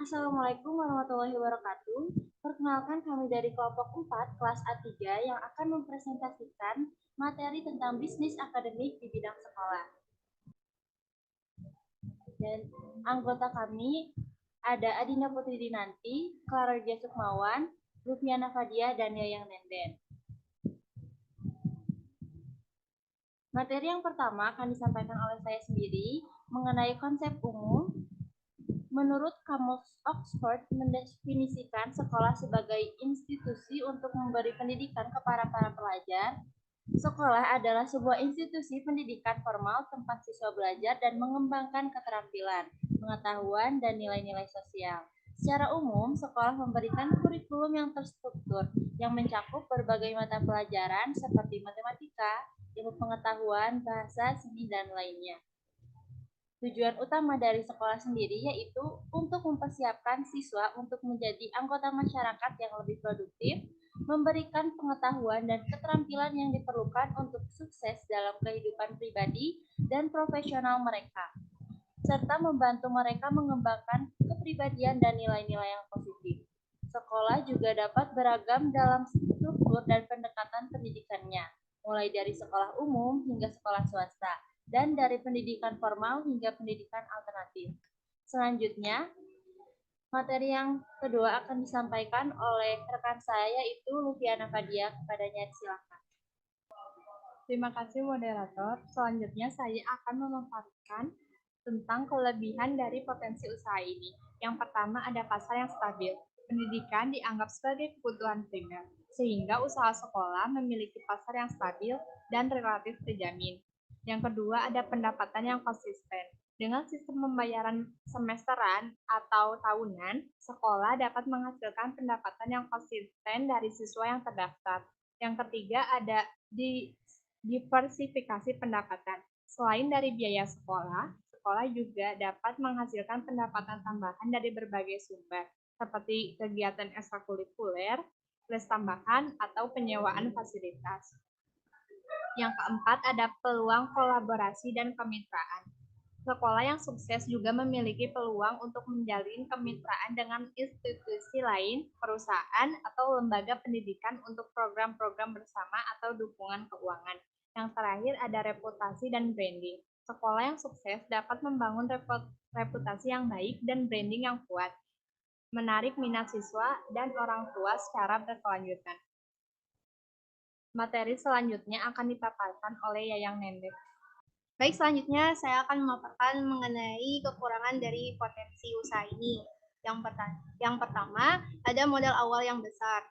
Assalamualaikum warahmatullahi wabarakatuh. Perkenalkan kami dari kelompok 4 kelas A3 yang akan mempresentasikan materi tentang bisnis akademik di bidang sekolah. Dan anggota kami ada Adina Putri Dinanti, Clara Sukmawan, Rufiana Fadia, dan Yayang Nenden. Materi yang pertama akan disampaikan oleh saya sendiri mengenai konsep umum. Menurut Kamus Oxford mendefinisikan sekolah sebagai institusi untuk memberi pendidikan kepada para pelajar. Sekolah adalah sebuah institusi pendidikan formal tempat siswa belajar dan mengembangkan keterampilan, pengetahuan, dan nilai-nilai sosial. Secara umum, sekolah memberikan kurikulum yang terstruktur yang mencakup berbagai mata pelajaran seperti matematika, ilmu pengetahuan, bahasa, seni, dan lainnya. Tujuan utama dari sekolah sendiri yaitu untuk mempersiapkan siswa untuk menjadi anggota masyarakat yang lebih produktif, memberikan pengetahuan dan keterampilan yang diperlukan untuk sukses dalam kehidupan pribadi dan profesional mereka, serta membantu mereka mengembangkan kepribadian dan nilai-nilai yang positif. Sekolah juga dapat beragam dalam struktur dan pendekatan pendidikannya, mulai dari sekolah umum hingga sekolah swasta, dan dari pendidikan formal hingga pendidikan alternatif. Selanjutnya, materi yang kedua akan disampaikan oleh rekan saya yaitu Lufiana Fadia. Kepadanya silakan. Terima kasih moderator. Selanjutnya saya akan memaparkan tentang kelebihan dari potensi usaha ini. Yang pertama ada pasar yang stabil. Pendidikan dianggap sebagai kebutuhan primer, sehingga usaha sekolah memiliki pasar yang stabil dan relatif terjamin. Yang kedua ada pendapatan yang konsisten. Dengan sistem pembayaran semesteran atau tahunan, sekolah dapat menghasilkan pendapatan yang konsisten dari siswa yang terdaftar. Yang ketiga ada diversifikasi pendapatan. Selain dari biaya sekolah, sekolah juga dapat menghasilkan pendapatan tambahan dari berbagai sumber, seperti kegiatan ekstrakurikuler, les tambahan, atau penyewaan fasilitas. Yang keempat, ada peluang kolaborasi dan kemitraan. Sekolah yang sukses juga memiliki peluang untuk menjalin kemitraan dengan institusi lain, perusahaan, atau lembaga pendidikan untuk program-program bersama atau dukungan keuangan. Yang terakhir ada reputasi dan branding. Sekolah yang sukses dapat membangun reputasi yang baik dan branding yang kuat, menarik minat siswa dan orang tua secara berkelanjutan. Materi selanjutnya akan dipaparkan oleh Yayang Nendek. Baik, selanjutnya saya akan memaparkan mengenai kekurangan dari potensi usaha ini. Yang pertama, ada modal awal yang besar.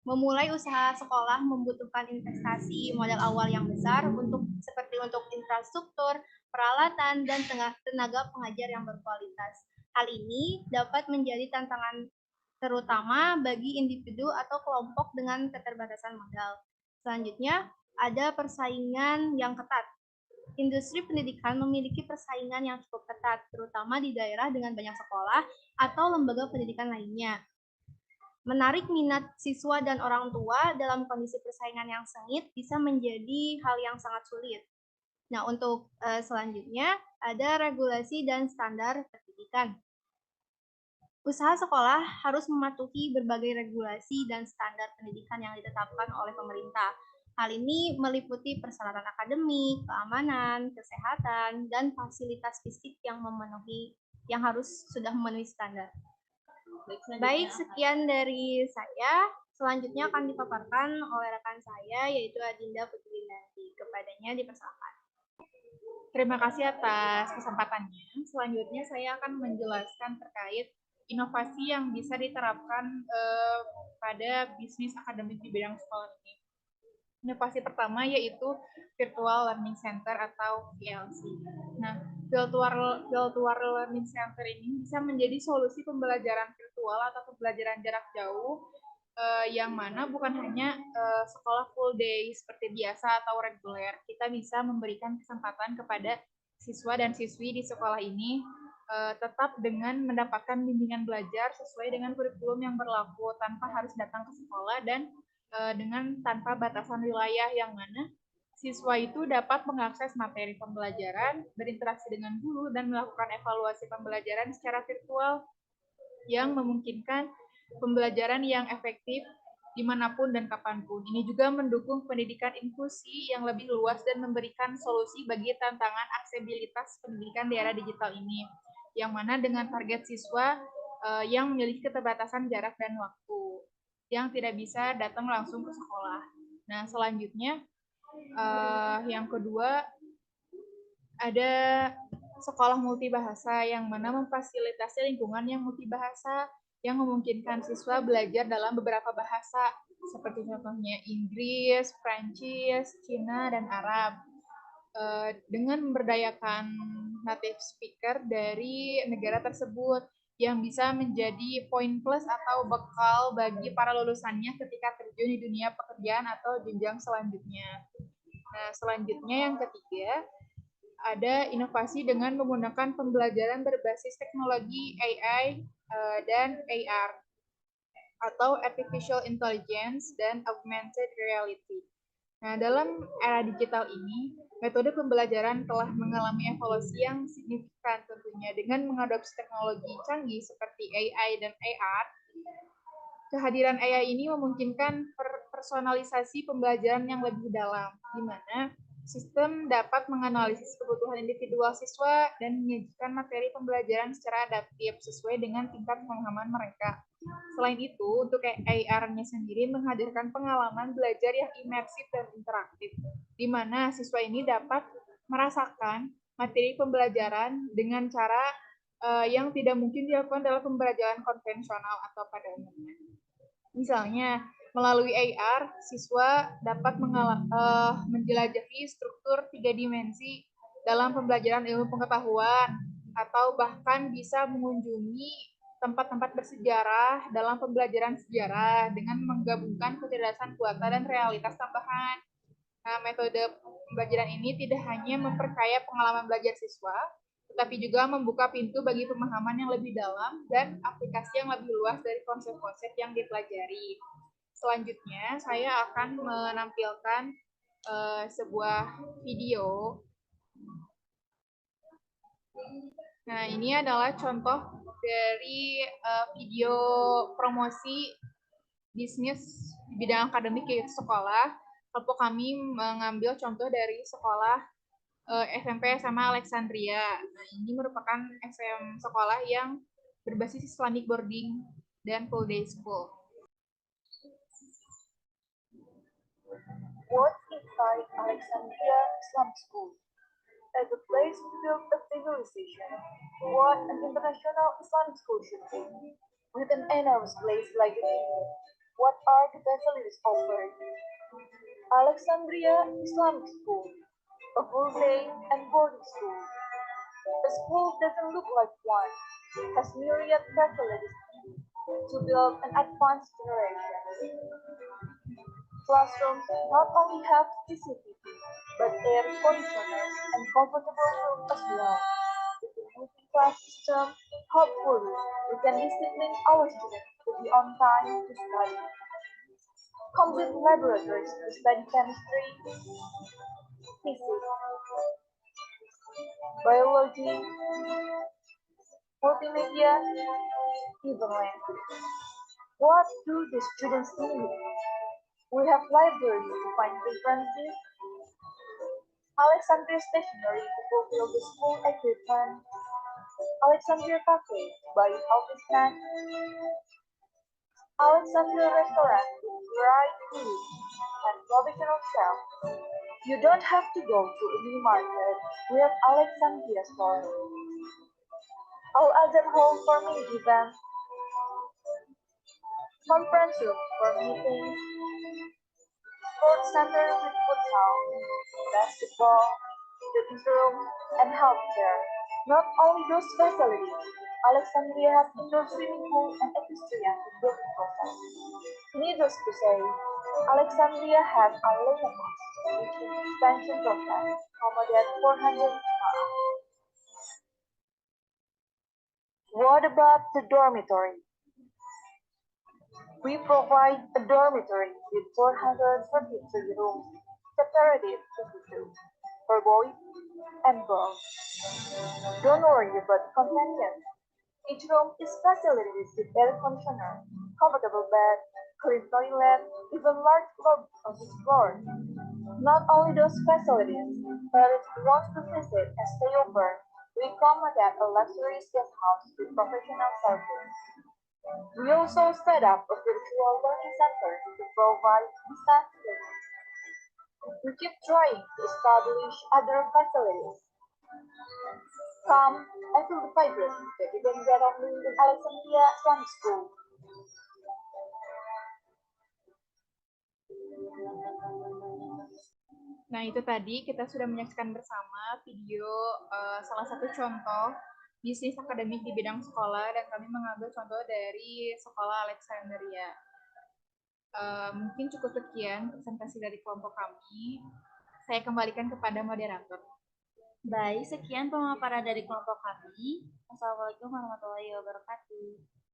Memulai usaha sekolah membutuhkan investasi modal awal yang besar seperti untuk infrastruktur, peralatan, dan tenaga pengajar yang berkualitas. Hal ini dapat menjadi tantangan terutama bagi individu atau kelompok dengan keterbatasan modal. Selanjutnya, ada persaingan yang ketat. Industri pendidikan memiliki persaingan yang cukup ketat, terutama di daerah dengan banyak sekolah atau lembaga pendidikan lainnya. Menarik minat siswa dan orang tua dalam kondisi persaingan yang sengit bisa menjadi hal yang sangat sulit. Nah, untuk selanjutnya ada regulasi dan standar pendidikan. Usaha sekolah harus mematuhi berbagai regulasi dan standar pendidikan yang ditetapkan oleh pemerintah. Hal ini meliputi persyaratan akademik, keamanan, kesehatan, dan fasilitas fisik yang harus sudah memenuhi standar. Baik, sekian dari saya. Selanjutnya akan dipaparkan oleh rekan saya, yaitu Adinda Putri Nanti. Kepadanya dipersilakan. Terima kasih atas kesempatannya. Selanjutnya saya akan menjelaskan terkait inovasi yang bisa diterapkan pada bisnis akademik di bidang sekolah ini. Inovasi pertama yaitu Virtual Learning Center atau VLC. Nah, Virtual Learning Center ini bisa menjadi solusi pembelajaran virtual atau pembelajaran jarak jauh yang mana bukan hanya sekolah full day seperti biasa atau reguler. Kita bisa memberikan kesempatan kepada siswa dan siswi di sekolah ini tetap dengan mendapatkan bimbingan belajar sesuai dengan kurikulum yang berlaku tanpa harus datang ke sekolah dan dengan tanpa batasan wilayah, yang mana siswa itu dapat mengakses materi pembelajaran, berinteraksi dengan guru, dan melakukan evaluasi pembelajaran secara virtual. yang memungkinkan pembelajaran yang efektif dimanapun dan kapanpun. Ini juga mendukung pendidikan inklusi yang lebih luas dan memberikan solusi bagi tantangan aksesibilitas pendidikan di era digital ini, yang mana dengan target siswa yang memiliki keterbatasan jarak dan waktu, yang tidak bisa datang langsung ke sekolah. Nah, selanjutnya yang kedua ada sekolah multibahasa yang mana memfasilitasi lingkungan yang multibahasa yang memungkinkan siswa belajar dalam beberapa bahasa seperti contohnya Inggris, Prancis, Cina, dan Arab dengan memberdayakan native speaker dari negara tersebut yang bisa menjadi poin plus atau bekal bagi para lulusannya ketika terjun di dunia pekerjaan atau jenjang selanjutnya. Nah, selanjutnya yang ketiga, ada inovasi dengan menggunakan pembelajaran berbasis teknologi AI dan AR atau Artificial Intelligence dan Augmented Reality. Nah, dalam era digital ini, metode pembelajaran telah mengalami evolusi yang signifikan tentunya dengan mengadopsi teknologi canggih seperti AI dan AR. Kehadiran AI ini memungkinkan personalisasi pembelajaran yang lebih dalam, di mana sistem dapat menganalisis kebutuhan individual siswa dan menyajikan materi pembelajaran secara adaptif sesuai dengan tingkat pemahaman mereka. Selain itu, untuk AR-nya sendiri menghadirkan pengalaman belajar yang imersif dan interaktif, di mana siswa ini dapat merasakan materi pembelajaran dengan cara yang tidak mungkin dilakukan dalam pembelajaran konvensional atau pada umumnya. Misalnya, melalui AR, siswa dapat menjelajahi struktur 3 dimensi dalam pembelajaran ilmu pengetahuan, atau bahkan bisa mengunjungi tempat-tempat bersejarah dalam pembelajaran sejarah dengan menggabungkan kecerdasan buatan dan realitas tambahan. Nah, metode pembelajaran ini tidak hanya memperkaya pengalaman belajar siswa, tetapi juga membuka pintu bagi pemahaman yang lebih dalam dan aplikasi yang lebih luas dari konsep-konsep yang dipelajari. Selanjutnya, saya akan menampilkan sebuah video. Nah, ini adalah contoh dari video promosi bisnis di bidang akademik yaitu sekolah. Kelompok kami mengambil contoh dari sekolah SMP SMA Alexandria. Nah, ini merupakan sekolah yang berbasis Islamic boarding dan full day school. What's inside Alexandria Islamic School? As a place built of civilization, what an international Islamic school should be. With an enormous place like this, what are the facilities offered? Alexandria Islamic School, a full day and boarding school. A school doesn't look like one, has myriad facilities to build an advanced generation. Classrooms not only have CCTV, but air conditioners and comfortable rooms as well. With the multi-class system, hopefully we can discipline our students to be on time to study. Complete laboratories to study chemistry, physics, biology, multimedia, even language. What do the students need? We have libraries to find references, Alexandria Stationery to fulfill the school equipment, Alexandria Cafe to buy healthy snacks, Alexandria Restaurant with variety food and provisional shelf. You don't have to go to a mini market. We have Alexandria store. Al-Azhar Hall for mini events, conference room for meetings, sports center with futsal, basketball, fitness room, and healthcare. Not only those facilities, Alexandria has indoor swimming pool and equestrian in building process. Needless to say, Alexandria has a Lenovo's, which is expansion process, accommodate 400 staff. What about the dormitory? We provide a dormitory with 433 rooms, separated into two, for boys and girls. Don't worry about companions. Each room is facilitated with air conditioner, comfortable bed, clean toilet, even large lobby on each floor. Not only those facilities, parents who want to visit and stay over, we accommodate a luxurious guest house with professional service. We also set up a virtual learning center to provide distance learning. We keep trying to establish other facilities. Come and feel the vibrant that you can get only in Alexandria Islamic School. Nah, itu tadi kita sudah menyaksikan bersama video salah satu contoh bisnis akademik di bidang sekolah, dan kami mengambil contoh dari sekolah Alexandria. Mungkin cukup sekian presentasi dari kelompok kami. Saya kembalikan kepada moderator. Baik, sekian pemaparan dari kelompok kami. Wassalamualaikum warahmatullahi wabarakatuh.